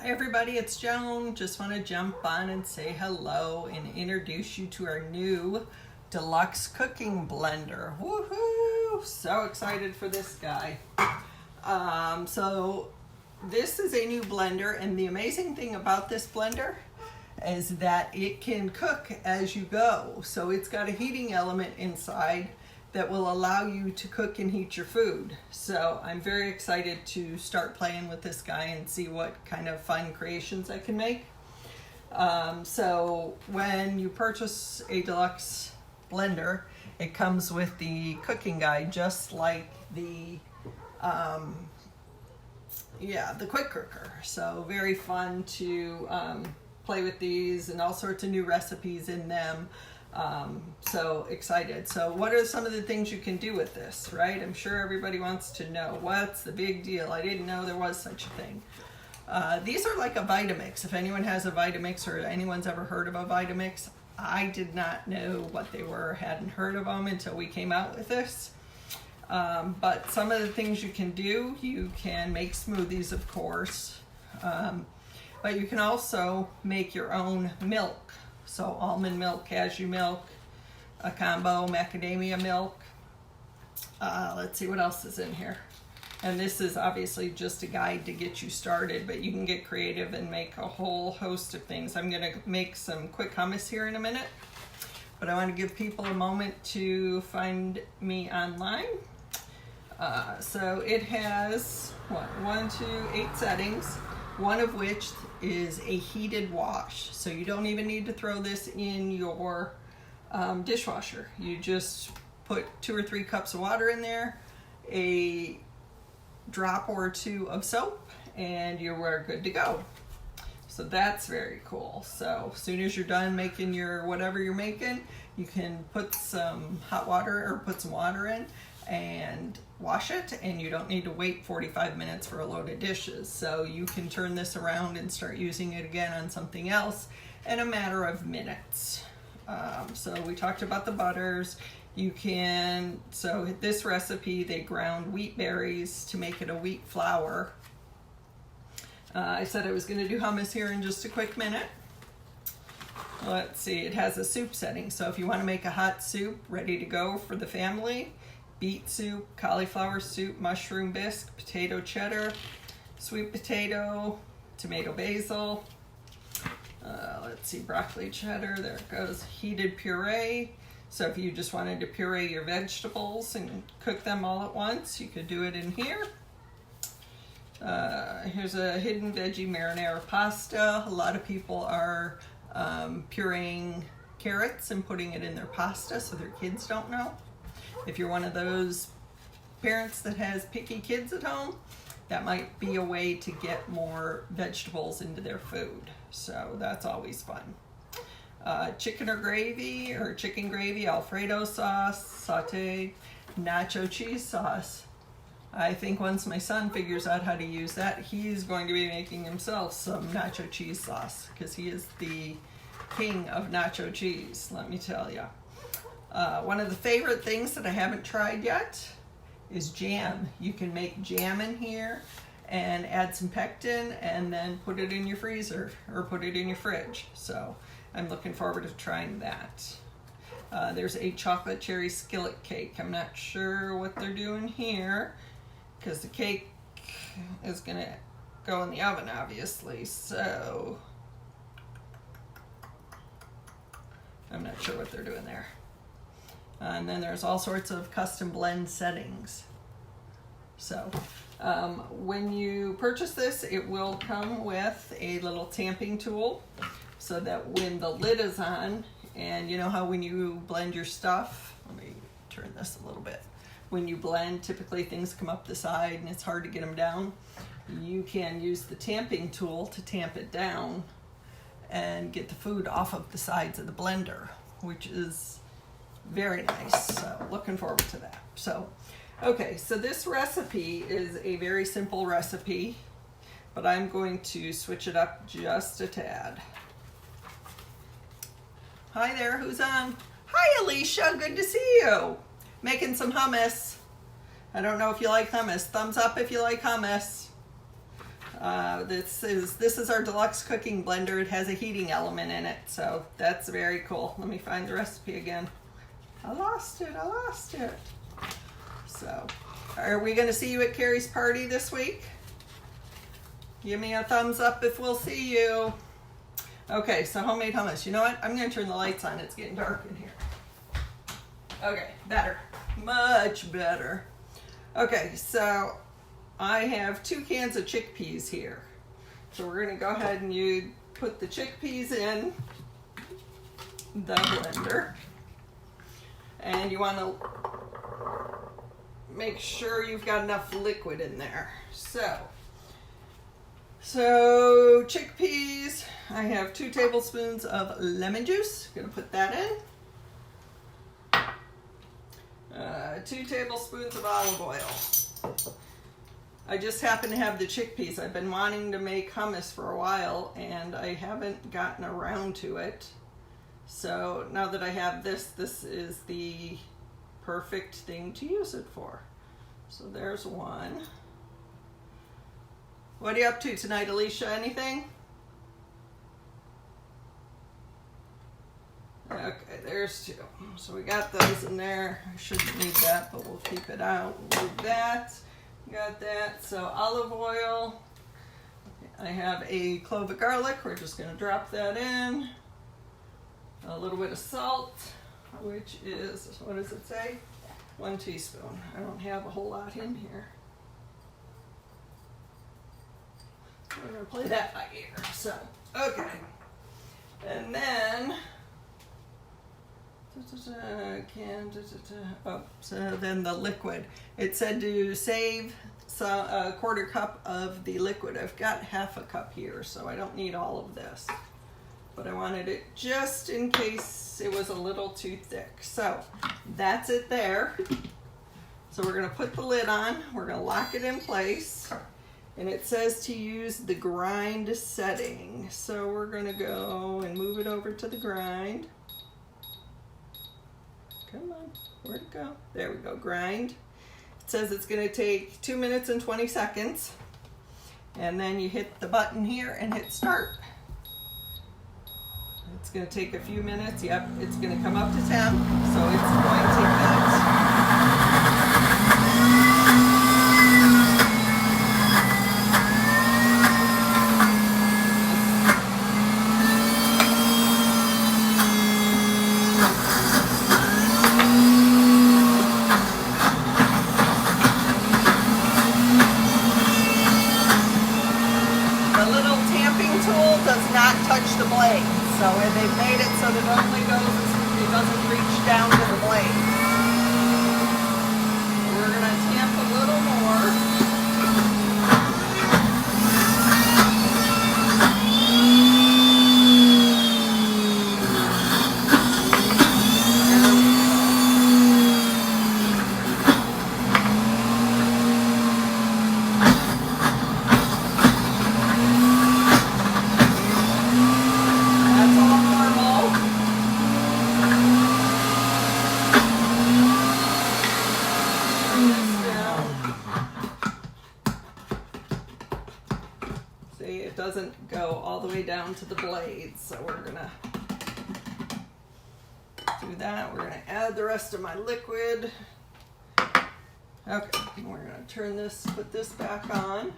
Hi everybody, it's Joan. Just want to jump on and say hello and introduce you to our new Deluxe cooking blender. Woohoo! So excited for this guy. So this is a new blender, and the amazing thing about this blender is that it can cook as you go. So it's got a heating element inside that will allow you to cook and heat your food. So I'm very excited to start playing with this guy and see what kind of fun creations I can make. So when you purchase a Deluxe blender, it comes with the cooking guide, just like the quick cooker. So very fun to play with these, and all sorts of new recipes in them. So excited. So what are some of the things you can do with this, right? I'm sure everybody wants to know, what's the big deal? I didn't know there was such a thing. These are like a Vitamix. If anyone has a Vitamix, or anyone's ever heard of a Vitamix, I did not know what they were, hadn't heard of them until we came out with this. But some of the things you can do, you can make smoothies, of course, but you can also make your own milk. So almond milk, cashew milk, a combo, macadamia milk. Let's see what else is in here. And this is obviously just a guide to get you started, but you can get creative and make a whole host of things. I'm gonna make some quick hummus here in a minute, but I wanna give people a moment to find me online. So it has, 8 settings, one of which is a heated wash. So you don't even need to throw this in your dishwasher. You just put 2 or 3 cups of water in there, a drop or 2 of soap, and you're good to go. So that's very cool. So as soon as you're done making your whatever you're making, you can put some hot water or put some water in and wash it, and you don't need to wait 45 minutes for a load of dishes. So you can turn this around and start using it again on something else in a matter of minutes. So we talked about the butters. You can, so this recipe, they ground wheat berries to make it a wheat flour. I said I was going to do hummus here in just a quick minute. Let's see, it has a soup setting. So if you want to make a hot soup ready to go for the family, beet soup, cauliflower soup, mushroom bisque, potato cheddar, sweet potato, tomato basil, let's see, broccoli cheddar, there it goes, heated puree. So if you just wanted to puree your vegetables and cook them all at once, you could do it in here. Here's a hidden veggie marinara pasta. A lot of people are pureeing carrots and putting it in their pasta so their kids don't know. If you're one of those parents that has picky kids at home, that might be a way to get more vegetables into their food. So that's always fun. Chicken gravy, Alfredo sauce, sauteed nacho cheese sauce. I think once my son figures out how to use that, he's going to be making himself some nacho cheese sauce, because he is the king of nacho cheese, let me tell you. One of the favorite things that I haven't tried yet is jam. You can make jam in here and add some pectin and then put it in your freezer or put it in your fridge. So I'm looking forward to trying that. There's a chocolate cherry skillet cake. I'm not sure what they're doing here, because the cake is gonna go in the oven, obviously. So I'm not sure what they're doing there. And then there's all sorts of custom blend settings. So when you purchase this, it will come with a little tamping tool, so that when the lid is on, and you know how when you blend your stuff, let me turn this a little bit. When you blend, typically things come up the side and it's hard to get them down. You can use the tamping tool to tamp it down and get the food off of the sides of the blender, which is very nice. So looking forward to that. So, okay, so this recipe is a very simple recipe, but I'm going to switch it up just a tad. Hi there, who's on? Hi Alicia, good to see you. Making some hummus. I don't know if you like hummus. Thumbs up if you like hummus. So this is our Deluxe cooking blender. It has a heating element in it, so that's very cool. Let me find the recipe again. I lost it. So, are we going to see you at Carrie's party this week? Give me a thumbs up if we'll see you. Okay, so homemade hummus. You know what? I'm going to turn the lights on. It's getting dark in here. Okay, better. Much better. Okay, so I have 2 cans of chickpeas here. So we're going to go ahead and you put the chickpeas in the blender. And you want to make sure you've got enough liquid in there. So chickpeas, I have 2 tablespoons of lemon juice. Gonna put that in. 2 tablespoons of olive oil. I just happen to have the chickpeas. I've been wanting to make hummus for a while and I haven't gotten around to it. So now that I have this is the perfect thing to use it for. So there's 1. What are you up to tonight, Alicia? Anything? Okay, there's 2. So we got those in there. I shouldn't need that, but we'll keep it out. We'll move that. Got that. So olive oil. I have a clove of garlic. We're just going to drop that in. A little bit of salt, which is, what does it say? 1 teaspoon. I don't have a whole lot in here. We're going to play that by ear. So, okay. And then, so then the liquid. It said to save a 1/4 cup of the liquid. I've got 1/2 cup here, so I don't need all of this. But I wanted it just in case it was a little too thick. So that's it there. So we're going to put the lid on. We're going to lock it in place. And it says to use the grind setting. So we're going to go and move it over to the grind. Come on, where'd it go? There we go, grind. It says it's going to take 2 minutes and 20 seconds. And then you hit the button here and hit start. It's going to take a few minutes. Yep, it's going to come up to 10. So it's going to get... So they've made it so that it only goes, it doesn't reach down to the blade. We're going to tamp a little more. It doesn't go all the way down to the blade, so we're gonna do that. We're gonna add the rest of my liquid. Okay, and we're gonna turn this, put this back on.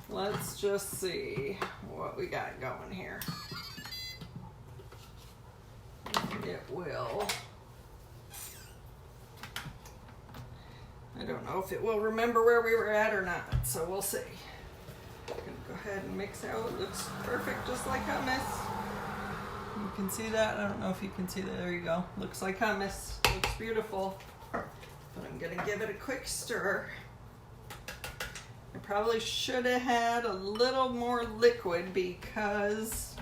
Let's just see what we got going here. It will. I don't know if it will remember where we were at or not, so we'll see. I'm gonna go ahead and mix it out. It looks perfect, just like hummus. You can see that. I don't know if you can see that. There you go. Looks like hummus. Looks beautiful. But I'm gonna give it a quick stir. I probably should have had a little more liquid because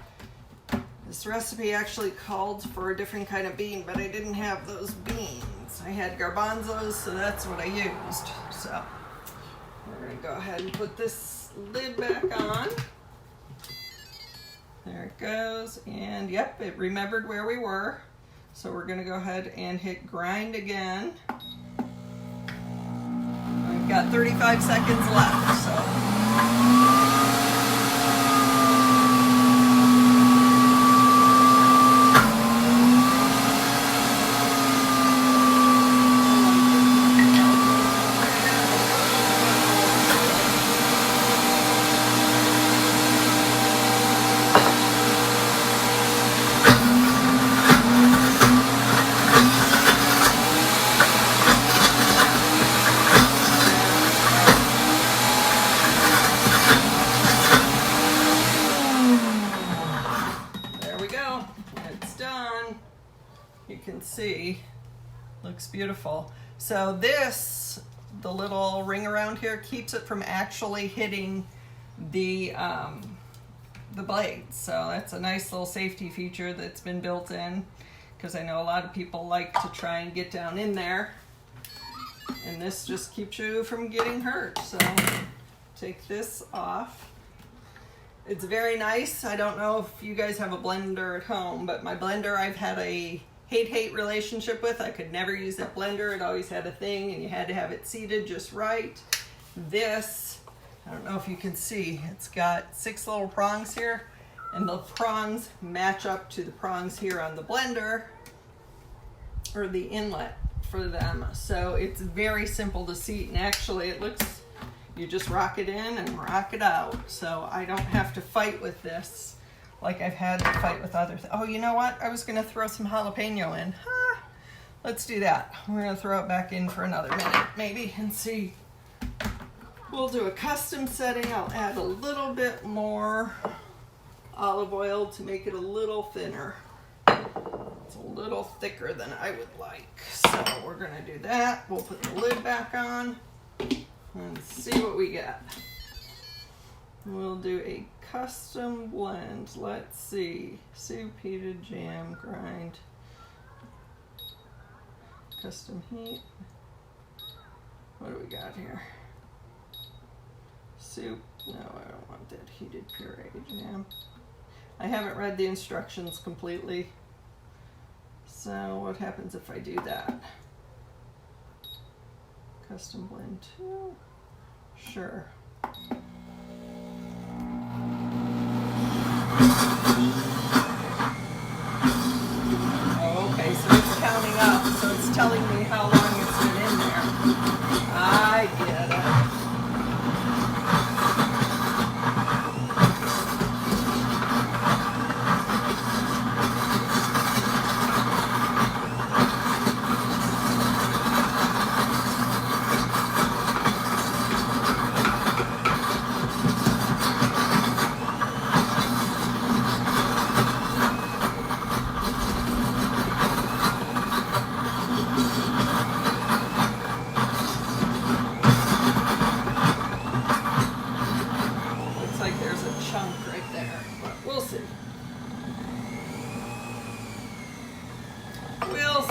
this recipe actually called for a different kind of bean, but I didn't have those beans. I had garbanzos, so that's what I used. So we're gonna go ahead and put this lid back on. There it goes, and yep, it remembered where we were. So we're gonna go ahead and hit grind again. We've got 35 seconds left, so. You can see, looks beautiful. So this, the little ring around here, keeps it from actually hitting the blades. So that's a nice little safety feature that's been built in, because I know a lot of people like to try and get down in there, and this just keeps you from getting hurt. So take this off. It's very nice. I don't know if you guys have a blender at home, but my blender I've had a hate-hate relationship with. I could never use that blender. It always had a thing, and you had to have it seated just right. This, I don't know if you can see, it's got 6 little prongs here, and the prongs match up to the prongs here on the blender, or the inlet for them. So it's very simple to seat, and actually it looks, you just rock it in and rock it out. So I don't have to fight with this like I've had to fight with other things. Oh, you know what? I was gonna throw some jalapeno in. Let's do that. We're gonna throw it back in for another minute, maybe, and see. We'll do a custom setting. I'll add a little bit more olive oil to make it a little thinner. It's a little thicker than I would like. So we're gonna do that. We'll put the lid back on and see what we get. We'll do a custom blend. Let's see. Soup, heated, jam, grind. Custom heat. What do we got here? Soup. No, I don't want that. Heated puree jam. I haven't read the instructions completely. So what happens if I do that? Custom blend 2. Sure. Okay, so it's counting up, so it's telling me how long it's been in there. I get it.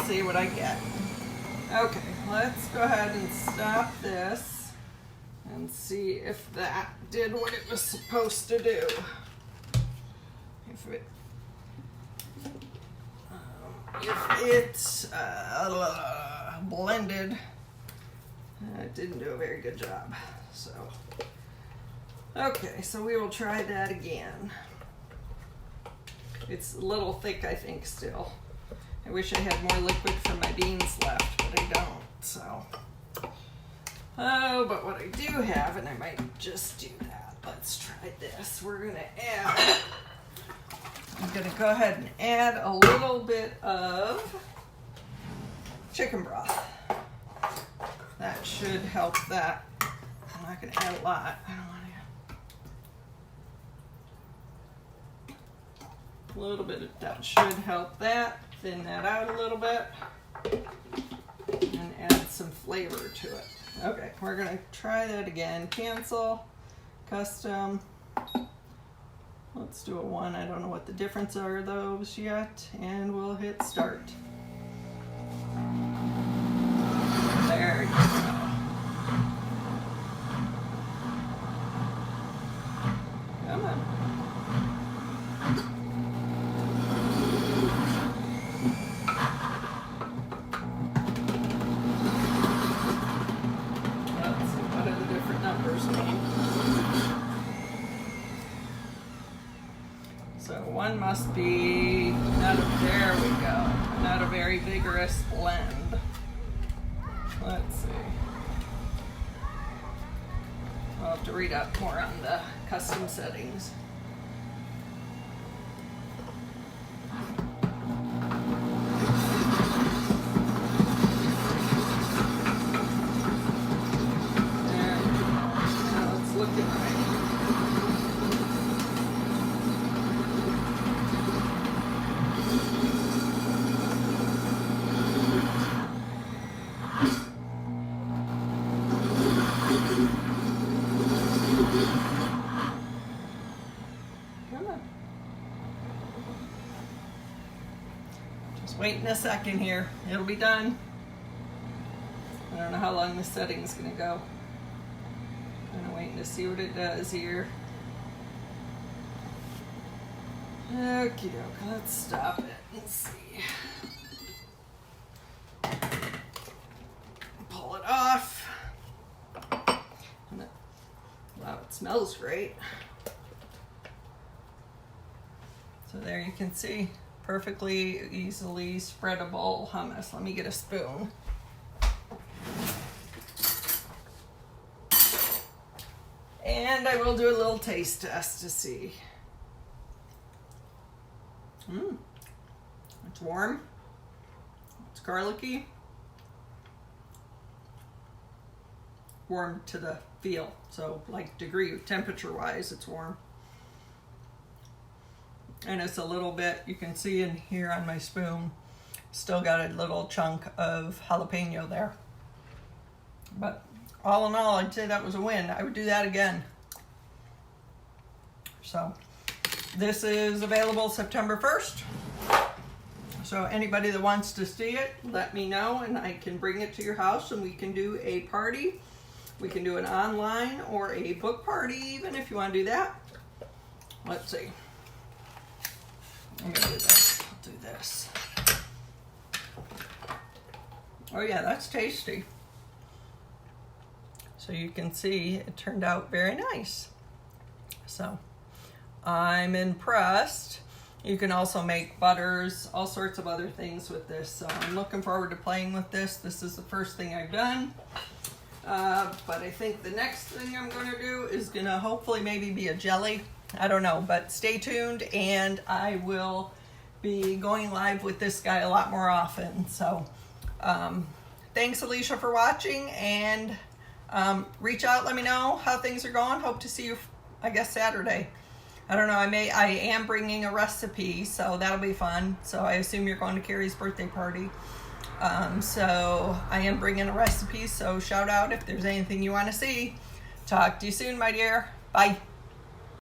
See what I get. Okay, let's go ahead and stop this and see if that did what it was supposed to do. If it blended, it didn't do a very good job. So, okay, so we will try that again. It's a little thick, I think, still. I wish I had more liquid for my beans left, but I don't, so. Oh, but what I do have, and I might just do that. Let's try this. We're gonna add, I'm gonna go ahead and add a little bit of chicken broth. that should help that. I'm not going to add a lot. I don't want to. A little bit of that should help that. Thin that out a little bit. And add some flavor to it. Okay, we're going to try that again. Cancel, custom. Let's do a 1. I don't know what the difference are those yet. And we'll hit start. There you go. Come on. Let's see, what do the different numbers mean? So 1 must be there we go. Not a very vigorous blend. Let's see. I'll have to read up more on the custom settings. There we go. Now it's looking right. Waiting a second here. It'll be done. I don't know how long the setting's gonna go. I'm waiting to see what it does here. Okie doke, let's stop it and see. Pull it off. Wow, it smells great. So there you can see. Perfectly easily spreadable hummus. Let me get a spoon. And I will do a little taste test to see. It's warm. It's garlicky. Warm to the feel. So like degree, temperature wise, it's warm. And it's a little bit, you can see in here on my spoon, still got a little chunk of jalapeno there. But all in all, I'd say that was a win. I would do that again. So this is available September 1st. So anybody that wants to see it, let me know and I can bring it to your house and we can do a party. We can do an online or a book party even if you want to do that. Let's see. I'm gonna do this. I'll do this. Oh yeah, that's tasty. So you can see it turned out very nice. So I'm impressed. You can also make butters, all sorts of other things with this. So I'm looking forward to playing with this. This is the first thing I've done. But I think the next thing I'm gonna do is gonna hopefully maybe be a jelly. I don't know, but stay tuned and I will be going live with this guy a lot more often. So thanks Alicia for watching and reach out, let me know how things are going. Hope to see you, I guess, Saturday. I don't know, I am bringing a recipe, so that'll be fun. So I assume you're going to Carrie's birthday party. So I am bringing a recipe, so shout out if there's anything you want to see. Talk to you soon, my dear. Bye.